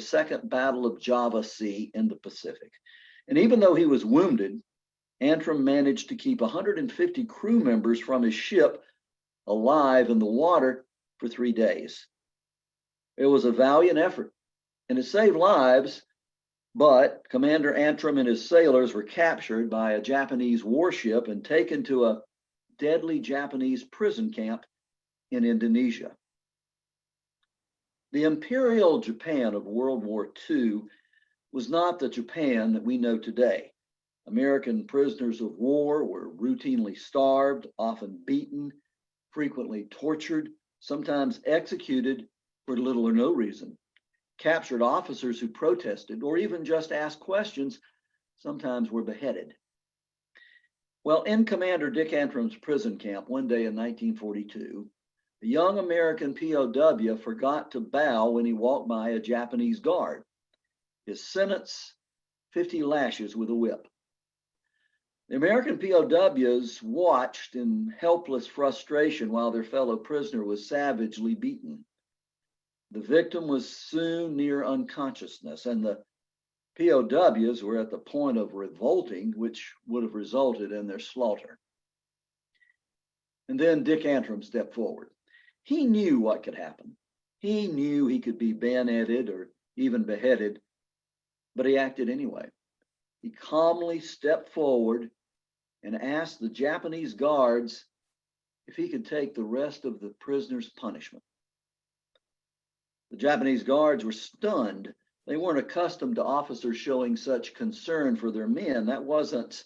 Second Battle of Java Sea in the Pacific. And even though he was wounded, Antrim managed to keep 150 crew members from his ship alive in the water for 3 days. It was a valiant effort, and it saved lives, but Commander Antrim and his sailors were captured by a Japanese warship and taken to a deadly Japanese prison camp in Indonesia. The Imperial Japan of World War II was not the Japan that we know today. American prisoners of war were routinely starved, often beaten, frequently tortured, sometimes executed for little or no reason. Captured officers who protested or even just asked questions sometimes were beheaded. Well, in Commander Dick Antrim's prison camp one day in 1942, a young American POW forgot to bow when he walked by a Japanese guard. His sentence, 50 lashes with a whip. The American POWs watched in helpless frustration while their fellow prisoner was savagely beaten. The victim was soon near unconsciousness, and the POWs were at the point of revolting, which would have resulted in their slaughter. And then Dick Antrim stepped forward. He knew what could happen. He knew he could be bayoneted or even beheaded, but he acted anyway. He calmly stepped forward and asked the Japanese guards if he could take the rest of the prisoner's punishment. The Japanese guards were stunned. They weren't accustomed to officers showing such concern for their men. That wasn't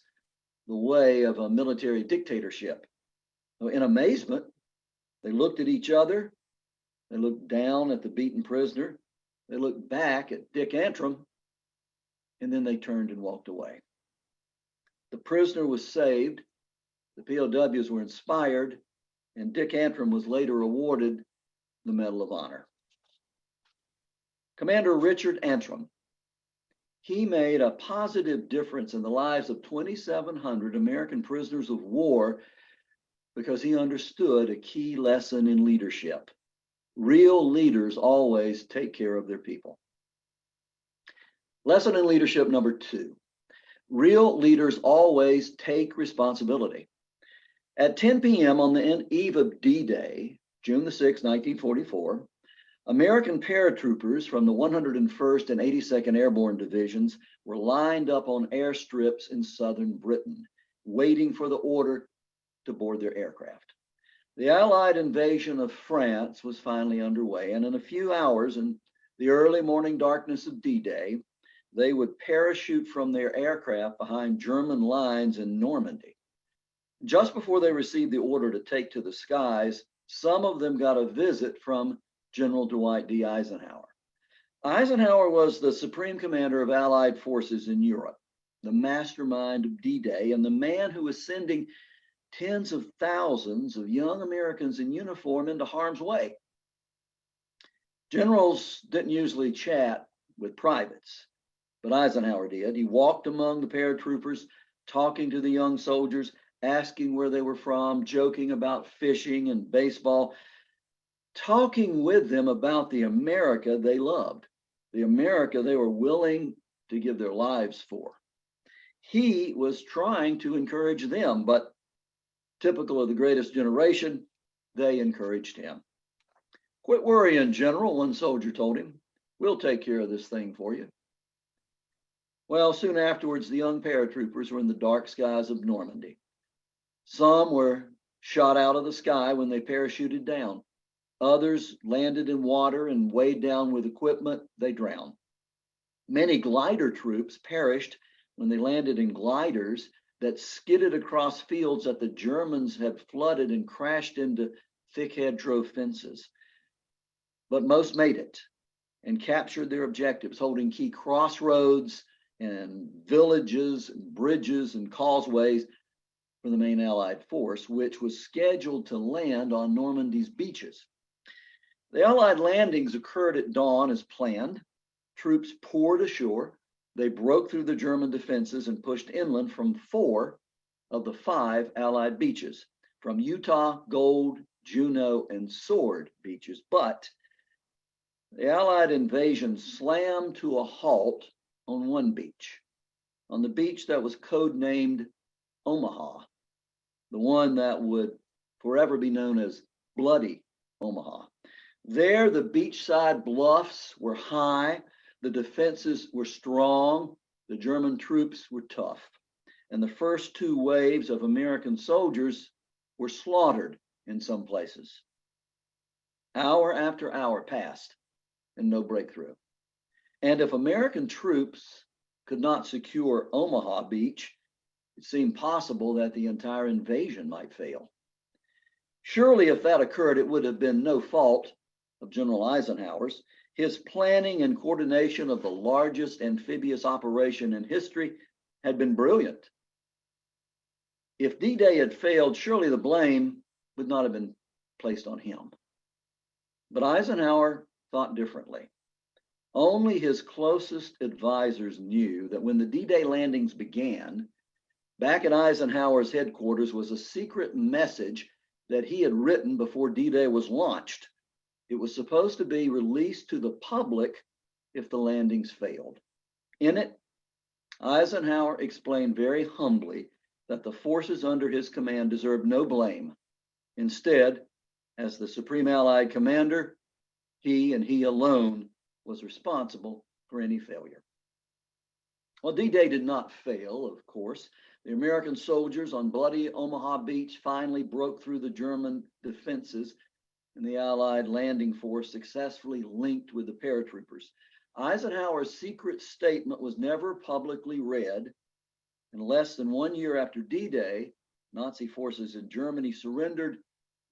the way of a military dictatorship. In amazement, they looked at each other. They looked down at the beaten prisoner. They looked back at Dick Antrim, and then they turned and walked away. The prisoner was saved, the POWs were inspired, and Dick Antrim was later awarded the Medal of Honor. Commander Richard Antrim, he made a positive difference in the lives of 2,700 American prisoners of war because he understood a key lesson in leadership. Real leaders always take care of their people. Lesson in leadership number 2. Real leaders always take responsibility. At 10 p.m. on the eve of D-Day, June the 6th, 1944, American paratroopers from the 101st and 82nd Airborne Divisions were lined up on airstrips in southern Britain, waiting for the order to board their aircraft. The Allied invasion of France was finally underway, and in a few hours, in the early morning darkness of D-Day, they would parachute from their aircraft behind German lines in Normandy. Just before they received the order to take to the skies, some of them got a visit from General Dwight D Eisenhower. Eisenhower was the supreme commander of Allied forces in Europe, the mastermind of D-Day, and the man who was sending tens of thousands of young Americans in uniform into harm's way. Generals didn't usually chat with privates, but Eisenhower did. He walked among the paratroopers, talking to the young soldiers, asking where they were from, joking about fishing and baseball, talking with them about the America they loved, the America they were willing to give their lives for. He was trying to encourage them, but typical of the greatest generation, they encouraged him. "Quit worrying, General," one soldier told him. "We'll take care of this thing for you." Well, soon afterwards, the young paratroopers were in the dark skies of Normandy. Some were shot out of the sky when they parachuted down. Others landed in water and weighed down with equipment, they drowned. Many glider troops perished when they landed in gliders that skidded across fields that the Germans had flooded and crashed into thick hedgerow fences. But most made it and captured their objectives, holding key crossroads and villages, and bridges and causeways for the main Allied force, which was scheduled to land on Normandy's beaches. The Allied landings occurred at dawn as planned. Troops poured ashore. They broke through the German defenses and pushed inland from 4 of the 5 Allied beaches, from Utah, Gold, Juno, and Sword beaches. But The Allied invasion slammed to a halt on one beach, on the beach that was codenamed Omaha, the one that would forever be known as Bloody Omaha. There, the beachside bluffs were high, the defenses were strong, the German troops were tough, and the first two waves of American soldiers were slaughtered in some places. Hour after hour passed and no breakthrough. And if American troops could not secure Omaha Beach, it seemed possible that the entire invasion might fail. Surely, if that occurred, it would have been no fault of General Eisenhower's. His planning and coordination of the largest amphibious operation in history had been brilliant. If D-Day had failed, surely the blame would not have been placed on him. But Eisenhower thought differently. Only his closest advisors knew that when the D-Day landings began, back at Eisenhower's headquarters was a secret message that he had written before D-Day was launched. It was supposed to be released to the public if the landings failed. In it, Eisenhower explained very humbly that the forces under his command deserved no blame. Instead, as the Supreme Allied Commander, he and he alone was responsible for any failure. Well, D-Day did not fail, of course. The American soldiers on Bloody Omaha Beach finally broke through the German defenses, and the Allied landing force successfully linked with the paratroopers. Eisenhower's secret statement was never publicly read, and less than 1 year after D-Day, Nazi forces in Germany surrendered,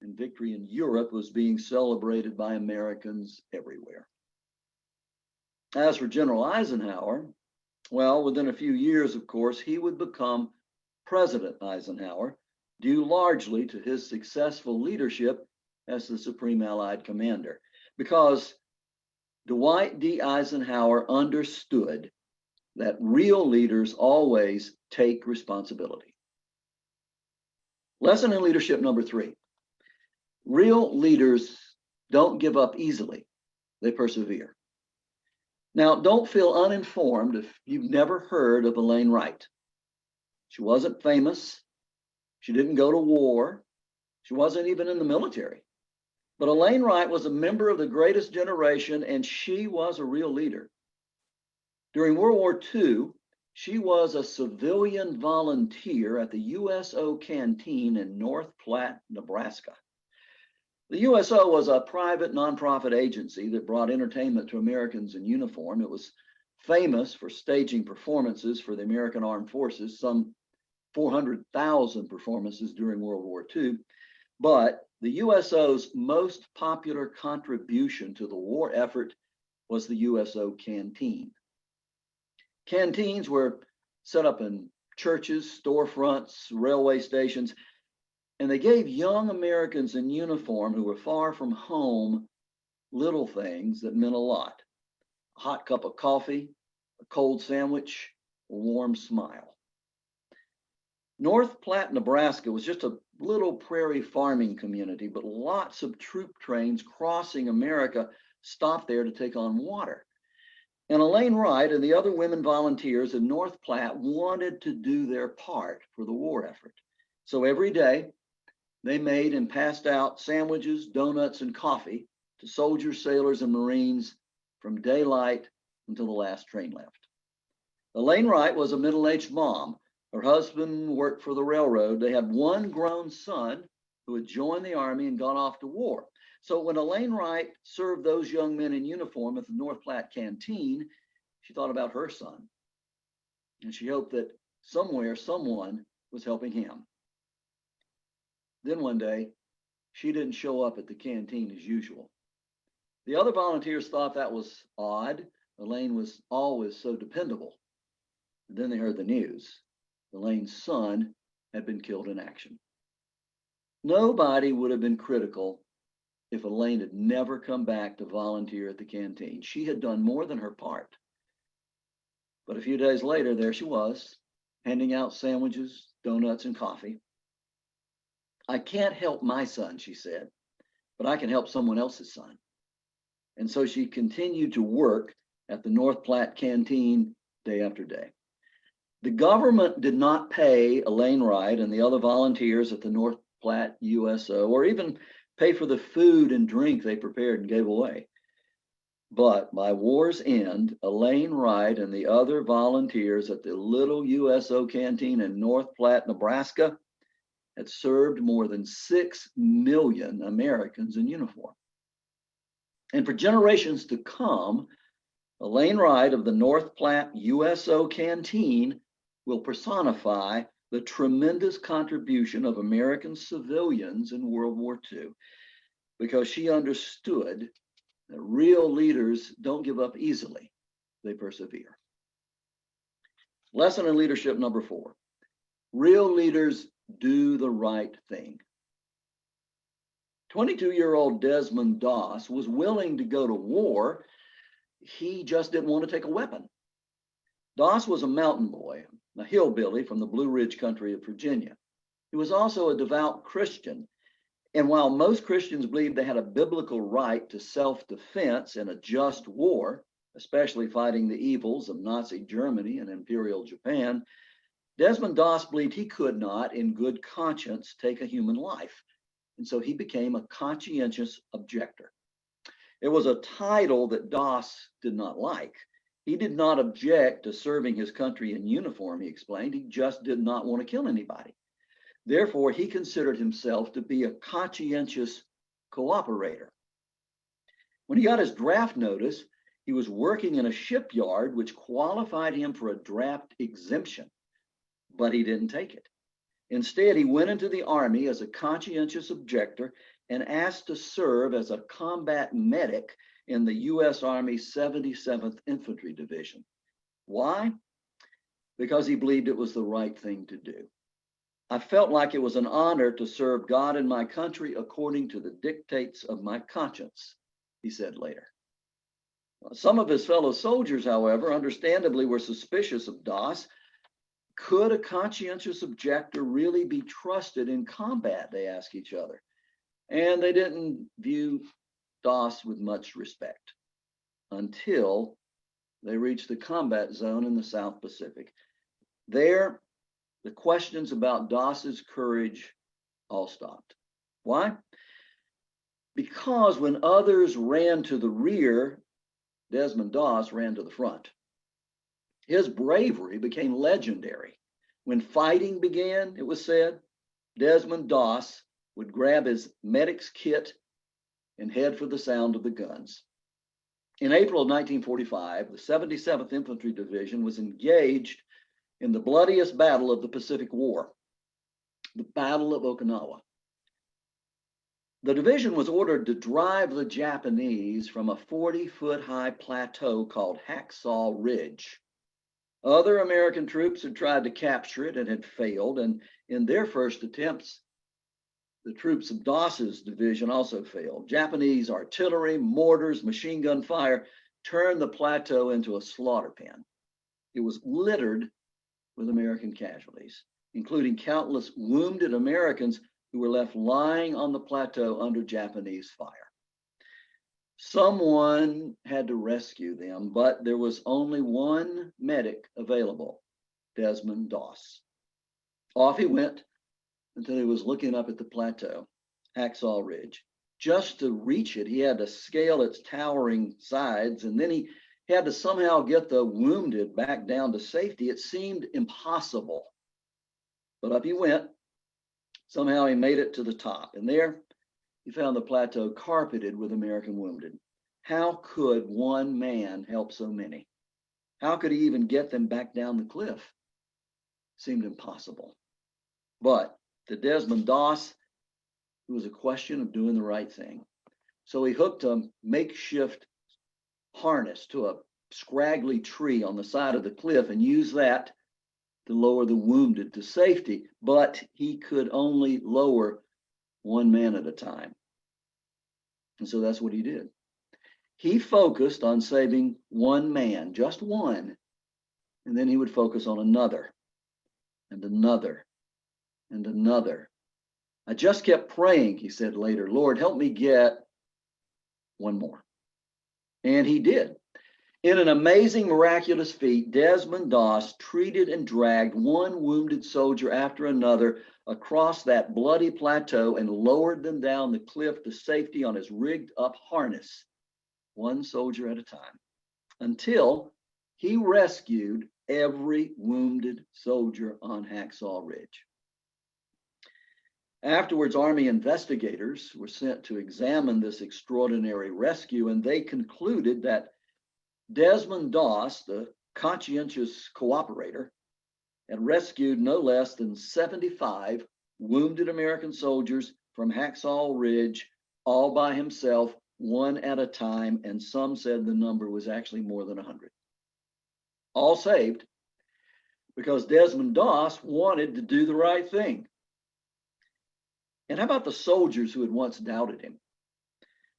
and victory in Europe was being celebrated by Americans everywhere. As for General Eisenhower, well, within a few years, of course, he would become President Eisenhower, due largely to his successful leadership as the Supreme Allied Commander, because Dwight D Eisenhower understood that real leaders always take responsibility. Lesson in leadership number 3. Real leaders don't give up easily, they persevere. Now, don't feel uninformed if you've never heard of Elaine Wright. She wasn't famous. She didn't go to war. She wasn't even in the military. But Elaine Wright was a member of the greatest generation, and she was a real leader. During World War II, she was a civilian volunteer at the USO canteen in North Platte, Nebraska. The USO was a private nonprofit agency that brought entertainment to Americans in uniform. It was famous for staging performances for the American Armed Forces, some 400,000 performances during World War II. But the USO's most popular contribution to the war effort was the USO canteen. Canteens were set up in churches, storefronts, railway stations, and they gave young Americans in uniform who were far from home little things that meant a lot. A hot cup of coffee, a cold sandwich, a warm smile. North Platte, Nebraska was just a little prairie farming community, but lots of troop trains crossing America stopped there to take on water. And Elaine Wright and the other women volunteers in North Platte wanted to do their part for the war effort. So every day, they made and passed out sandwiches, donuts, and coffee to soldiers, sailors, and Marines from daylight until the last train left. Elaine Wright was a middle-aged mom. Her husband worked for the railroad. They had one grown son who had joined the Army and gone off to war. So when Elaine Wright served those young men in uniform at the North Platte canteen, she thought about her son. And she hoped that somewhere, someone was helping him. Then one day, she didn't show up at the canteen as usual. The other volunteers thought that was odd. Elaine was always so dependable. And then they heard the news. Elaine's son had been killed in action. Nobody would have been critical if Elaine had never come back to volunteer at the canteen. She had done more than her part. But a few days later, there she was, handing out sandwiches, donuts, and coffee. I can't help my son, she said, but I can help someone else's son. And so she continued to work at the North Platte canteen day after day. The government did not pay Elaine Wright and the other volunteers at the North Platte USO, or even pay for the food and drink they prepared and gave away. But by war's end, Elaine Wright and the other volunteers at the little USO canteen in North Platte, Nebraska, had served more than 6 million Americans in uniform. And for generations to come, Elaine Wright of the North Platte USO canteen will personify the tremendous contribution of American civilians in World War II, because she understood that real leaders don't give up easily, they persevere. Lesson in leadership number 4. Real leaders do the right thing. 22-year-old Desmond Doss was willing to go to war. He just didn't want to take a weapon. Doss was a mountain boy, a hillbilly from the Blue Ridge country of Virginia. He was also a devout Christian. And while most Christians believed they had a biblical right to self-defense in a just war, especially fighting the evils of Nazi Germany and Imperial Japan, Desmond Doss believed he could not, in good conscience, take a human life. And so he became a conscientious objector. It was a title that Doss did not like. He did not object to serving his country in uniform, he explained. He just did not want to kill anybody. Therefore, he considered himself to be a conscientious cooperator. When he got his draft notice, he was working in a shipyard which qualified him for a draft exemption, but he didn't take it. Instead, he went into the Army as a conscientious objector and asked to serve as a combat medic in the U.S. Army 77th Infantry Division. Why? Because he believed it was the right thing to do. I felt like it was an honor to serve God and my country according to the dictates of my conscience, he said later. Some of his fellow soldiers, however, understandably were suspicious of Doss. Could a conscientious objector really be trusted in combat, they asked each other. And they didn't view Doss with much respect until they reached the combat zone in the South Pacific. There, the questions about Doss's courage all stopped. Why? Because when others ran to the rear, Desmond Doss ran to the front. His bravery became legendary. When fighting began, it was said, Desmond Doss would grab his medic's kit and head for the sound of the guns. In April of 1945, the 77th Infantry Division was engaged in the bloodiest battle of the Pacific War, the Battle of Okinawa. The division was ordered to drive the Japanese from a 40-foot high plateau called Hacksaw Ridge. Other American troops had tried to capture it and had failed, and in their first attempts, the troops of Doss's division also failed. Japanese artillery, mortars, machine gun fire turned the plateau into a slaughter pen. It was littered with American casualties, including countless wounded Americans who were left lying on the plateau under Japanese fire. Someone had to rescue them, but there was only one medic available, Desmond Doss. Off he went until he was looking up at the plateau, Hacksaw Ridge. Just to reach it, he had to scale its towering sides, and then he had to somehow get the wounded back down to safety. It seemed impossible, but up he went. Somehow he made it to the top, and there he found the plateau carpeted with American wounded. How could one man help so many? How could he even get them back down the cliff? Seemed impossible. But to Desmond Doss, it was a question of doing the right thing. So he hooked a makeshift harness to a scraggly tree on the side of the cliff and used that to lower the wounded to safety. But he could only lower one man at a time. And so that's what he did. He focused on saving one man, just one, and then he would focus on another and another and another. I just kept praying, he said later, Lord, help me get one more. And he did. In an amazing, miraculous feat, Desmond Doss treated and dragged one wounded soldier after another across that bloody plateau and lowered them down the cliff to safety on his rigged up harness, one soldier at a time, until he rescued every wounded soldier on Hacksaw Ridge. Afterwards, Army investigators were sent to examine this extraordinary rescue, and they concluded that Desmond Doss, the conscientious cooperator, had rescued no less than 75 wounded American soldiers from Hacksaw Ridge all by himself, one at a time, and some said the number was actually more than 100. All saved because Desmond Doss wanted to do the right thing. And how about the soldiers who had once doubted him?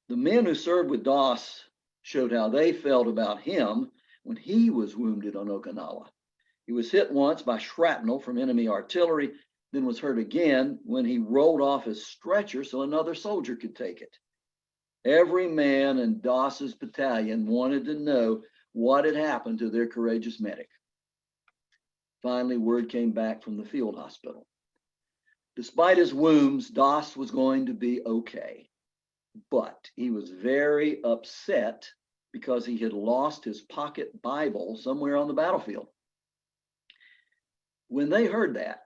The men who served with Doss showed how they felt about him when he was wounded on Okinawa. He was hit once by shrapnel from enemy artillery, then was hurt again when he rolled off his stretcher so another soldier could take it. Every man in Doss's battalion wanted to know what had happened to their courageous medic. Finally, word came back from the field hospital. Despite his wounds, Doss was going to be okay, but he was very upset because he had lost his pocket Bible somewhere on the battlefield. When they heard that,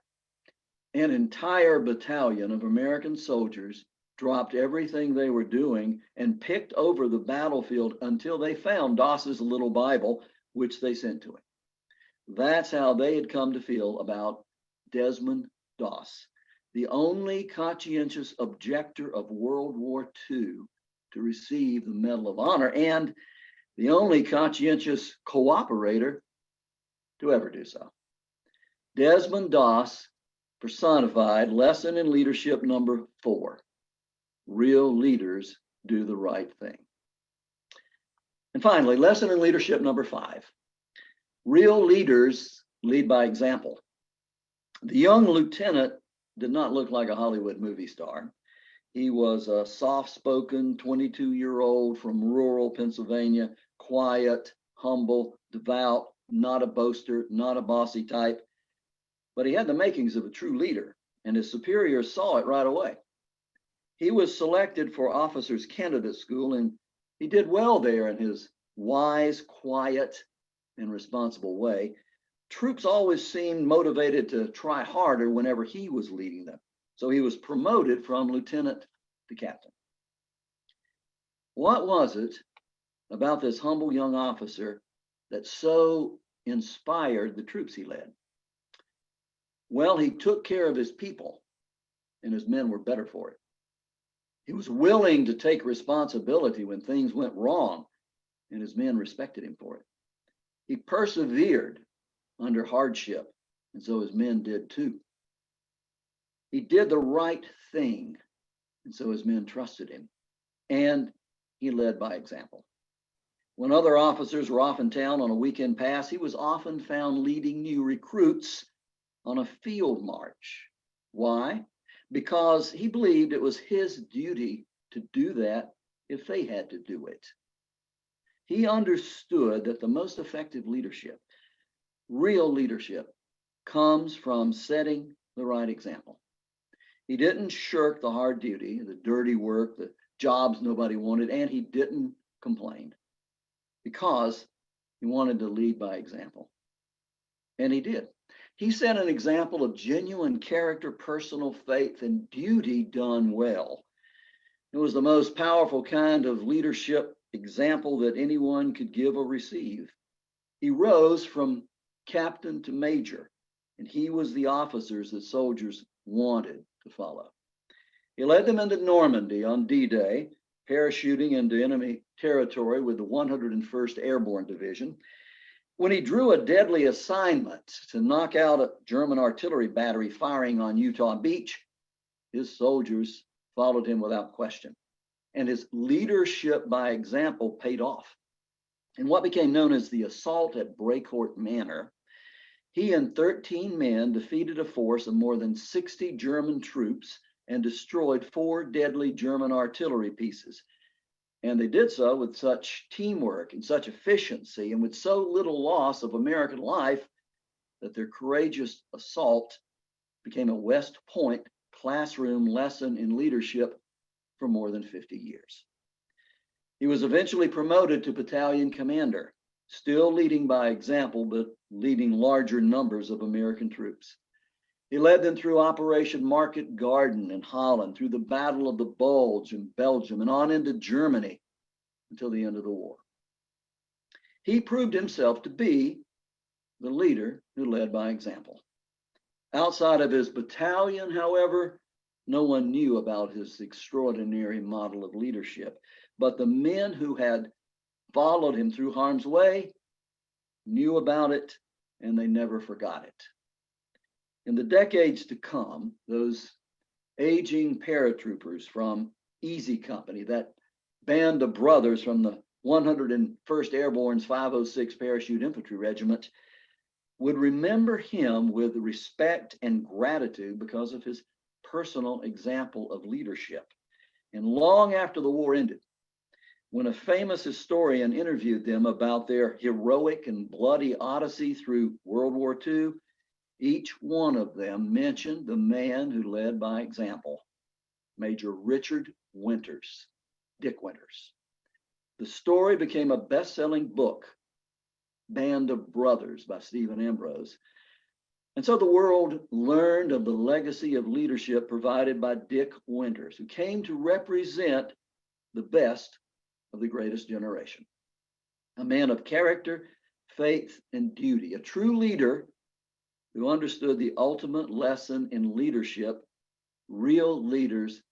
an entire battalion of American soldiers dropped everything they were doing and picked over the battlefield until they found Doss's little Bible, which they sent to him. That's how they had come to feel about Desmond Doss, the only conscientious objector of World War II to receive the Medal of Honor, and the only conscientious cooperator to ever do so. Desmond Doss personified lesson in leadership number 4. Real leaders do the right thing. And finally, lesson in leadership number 5. Real leaders lead by example. The young lieutenant did not look like a Hollywood movie star. He was a soft-spoken 22-year-old from rural Pennsylvania, quiet, humble, devout, not a boaster, not a bossy type. But he had the makings of a true leader, and his superiors saw it right away. He was selected for officers' candidate school, and he did well there in his wise, quiet, and responsible way. Troops always seemed motivated to try harder whenever he was leading them. So he was promoted from lieutenant to captain. What was it about this humble young officer that so inspired the troops he led? Well, he took care of his people, and his men were better for it. He was willing to take responsibility when things went wrong, and his men respected him for it. He persevered under hardship, and so his men did too. He did the right thing, and so his men trusted him, and he led by example. When other officers were off in town on a weekend pass, he was often found leading new recruits on a field march. Why? Because he believed it was his duty to do that if they had to do it. He understood that the most effective leadership, real leadership, comes from setting the right example. He didn't shirk the hard duty, the dirty work, the jobs nobody wanted, and he didn't complain because he wanted to lead by example. And he did. He set an example of genuine character, personal faith, and duty done well. It was the most powerful kind of leadership example that anyone could give or receive. He rose from captain to major, and he was the officers that soldiers wanted to follow. He led them into Normandy on D-Day, parachuting into enemy territory with the 101st Airborne Division. When he drew a deadly assignment to knock out a German artillery battery firing on Utah Beach, his soldiers followed him without question. And his leadership by example paid off. In what became known as the assault at Brecourt Manor, he and 13 men defeated a force of more than 60 German troops and destroyed 4 deadly German artillery pieces. And they did so with such teamwork and such efficiency and with so little loss of American life that their courageous assault became a West Point classroom lesson in leadership for more than 50 years. He was eventually promoted to battalion commander, still leading by example, but leading larger numbers of American troops. He led them through Operation Market Garden in Holland, through the Battle of the Bulge in Belgium, and on into Germany until the end of the war. He proved himself to be the leader who led by example. Outside of his battalion, however, no one knew about his extraordinary model of leadership, but the men who had followed him through harm's way knew about it, and they never forgot it. In the decades to come, those aging paratroopers from Easy Company, that band of brothers from the 101st Airborne's 506 Parachute Infantry Regiment, would remember him with respect and gratitude because of his personal example of leadership. And long after the war ended, when a famous historian interviewed them about their heroic and bloody odyssey through World War II, each one of them mentioned the man who led by example, Major Richard Winters, Dick Winters. The story became a best-selling book, Band of Brothers by Stephen Ambrose. And so the world learned of the legacy of leadership provided by Dick Winters, who came to represent the best of the greatest generation. A man of character, faith, and duty, a true leader who understood the ultimate lesson in leadership: real leaders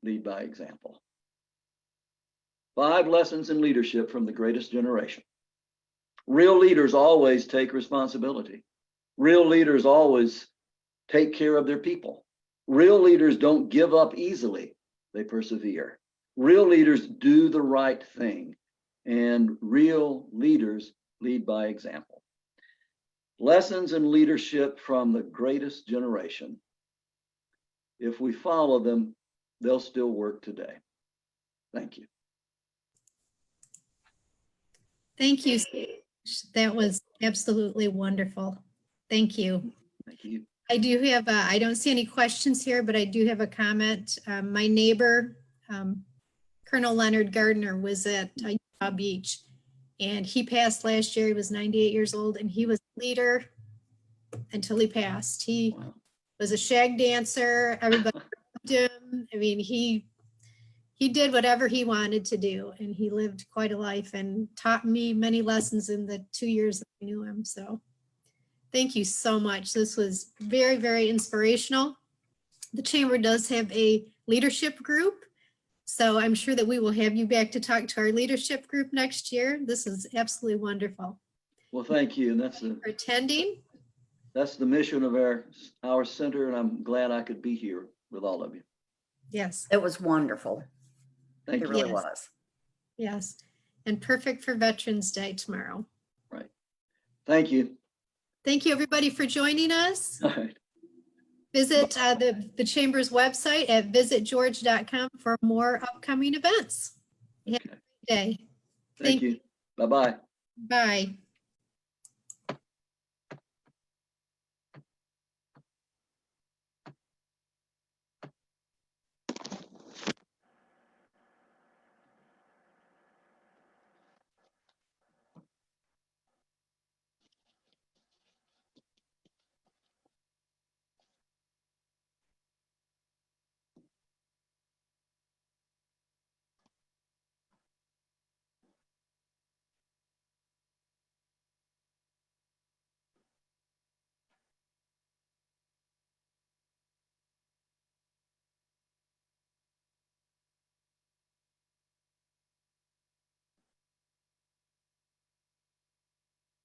lead by example. 5 lessons in leadership from the greatest generation. Real leaders always take responsibility. Real leaders always take care of their people. Real leaders don't give up easily, they persevere. Real leaders do the right thing, and real leaders lead by example. Lessons in leadership from the greatest generation. If we follow them, they'll still work today. Thank you. Thank you. That was absolutely wonderful. Thank you. Thank you. I do have, I don't see any questions here, but I do have a comment. My neighbor, Colonel Leonard Gardner, was at Utah Beach, and he passed last year. He was 98 years old, and he was a leader until he passed. He was a shag dancer. Everybody loved him. I mean, he did whatever he wanted to do, and he lived quite a life and taught me many lessons in the 2 years that I knew him. So thank you so much. This was very, very inspirational. The Chamber does have a leadership group, so I'm sure that we will have you back to talk to our leadership group next year. This is absolutely wonderful. Well, thank you. And that's for attending. That's the mission of our center, and I'm glad I could be here with all of you. Yes. It was wonderful. Thank It you. really was. Yes. And perfect for Veterans Day tomorrow. Right. Thank you. Thank you, everybody, for joining us. All right. Visit the Chamber's website at visitgeorge.com for more upcoming events. Have a great day. Thank you. Bye-bye. Bye.